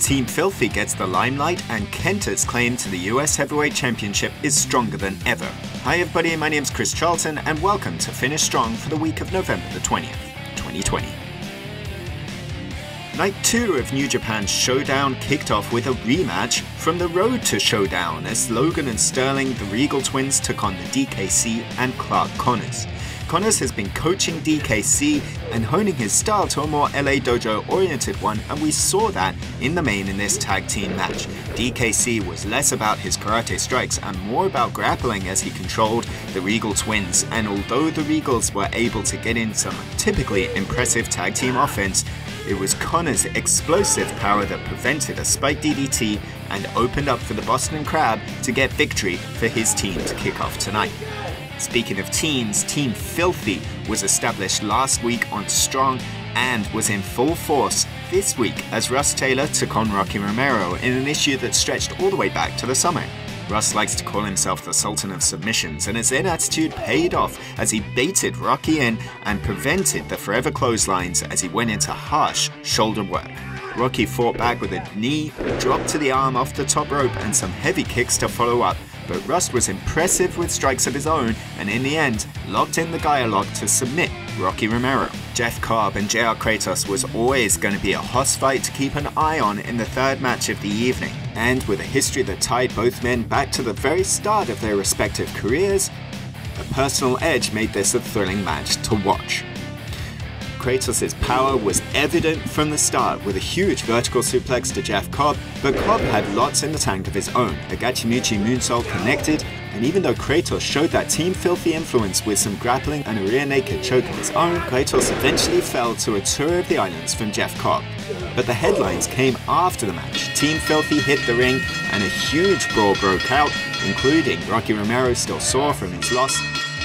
Team Filthy gets the limelight, and Kenta's claim to the US Heavyweight Championship is stronger than ever. Hi everybody, my name's Chris Charlton, and welcome to Finish Strong for the week of November the 20th, 2020. Night 2 of New Japan's Showdown kicked off with a rematch from the Road to Showdown as Logan and Sterling, the Regal Twins, took on the DKC and Clark Connors. Connors has been coaching DKC and honing his style to a more LA Dojo oriented one, and we saw that in the main in this tag team match. DKC was less about his karate strikes and more about grappling as he controlled the Regal Twins, and although the Regals were able to get in some typically impressive tag team offense, it was Connors' explosive power that prevented a spike DDT and opened up for the Boston Crab to get victory for his team to kick off tonight. Speaking of teams, Team Filthy was established last week on Strong and was in full force this week as Russ Taylor took on Rocky Romero in an issue that stretched all the way back to the summer. Russ likes to call himself the Sultan of Submissions, and his Zen attitude paid off as he baited Rocky in and prevented the forever clotheslines as he went into harsh shoulder work. Rocky fought back with a knee, drop to the arm off the top rope, and some heavy kicks to follow up. But Russ was impressive with strikes of his own and in the end locked in the Gaia lock to submit Rocky Romero. Jeff Cobb and JR Kratos was always going to be a hoss fight to keep an eye on in the third match of the evening. And with a history that tied both men back to the very start of their respective careers, a personal edge made this a thrilling match to watch. Kratos' power was evident from the start with a huge vertical suplex to Jeff Cobb, but Cobb had lots in the tank of his own. A Gachimuchi moonsault connected, and even though Kratos showed that Team Filthy influence with some grappling and a rear naked choke of his own, Kratos eventually fell to a tour of the islands from Jeff Cobb. But the headlines came after the match. Team Filthy hit the ring and a huge brawl broke out, including Rocky Romero still sore from his loss,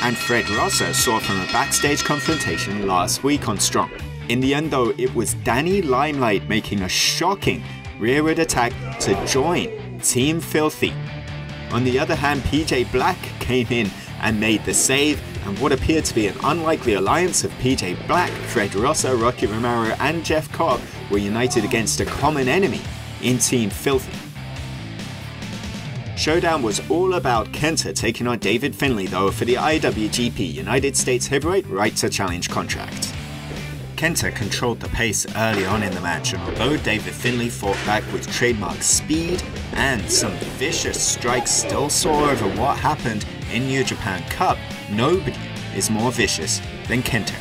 and Fred Rosser saw from a backstage confrontation last week on Strong. In the end though, it was Danny Limelight making a shocking rearward attack to join Team Filthy. On the other hand, PJ Black came in and made the save, and what appeared to be an unlikely alliance of PJ Black, Fred Rosser, Rocky Romero and Jeff Cobb were united against a common enemy in Team Filthy. Showdown was all about Kenta taking on David Finlay though for the IWGP United States Heavyweight Right to Challenge contract. Kenta controlled the pace early on in the match, and although David Finlay fought back with trademark speed and some vicious strikes still saw over what happened in New Japan Cup, nobody is more vicious than Kenta.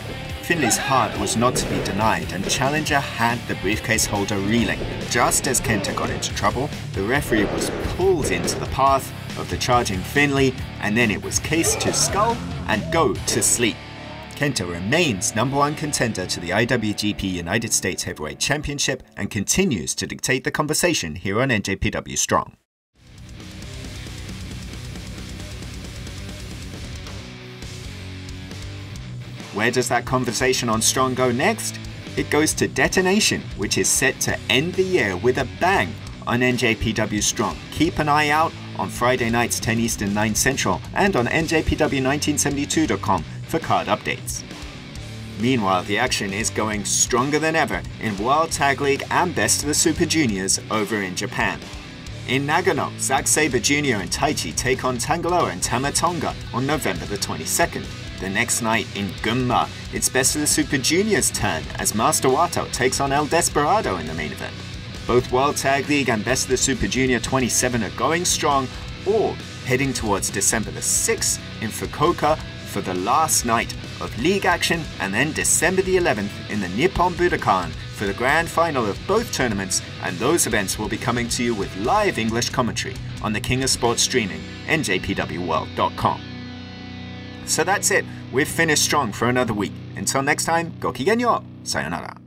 Finlay's heart was not to be denied, and Challenger had the briefcase holder reeling. Just as Kenta got into trouble, the referee was pulled into the path of the charging Finlay, and then it was case to skull and go to sleep. Kenta remains #1 contender to the IWGP United States Heavyweight Championship and continues to dictate the conversation here on NJPW Strong. Where does that conversation on Strong go next? It goes to Detonation, which is set to end the year with a bang on NJPW Strong. Keep an eye out on Friday nights 10 Eastern 9 Central and on njpw1972.com for card updates. Meanwhile, the action is going stronger than ever in World Tag League and Best of the Super Juniors over in Japan. In Nagano, Zack Sabre Jr. and Taichi take on Tangaloa and Tamatonga on November the 22nd. The next night in Gunma, it's Best of the Super Juniors' turn as Master Wato takes on El Desperado in the main event. Both World Tag League and Best of the Super Junior 27 are going strong, all heading towards December the 6th in Fukuoka for the last night of league action, and then December the 11th in the Nippon Budokan for the grand final of both tournaments, and those events will be coming to you with live English commentary on the King of Sports streaming, njpwworld.com. So that's it, we've finished Strong for another week. Until next time, go kigenyo, sayonara.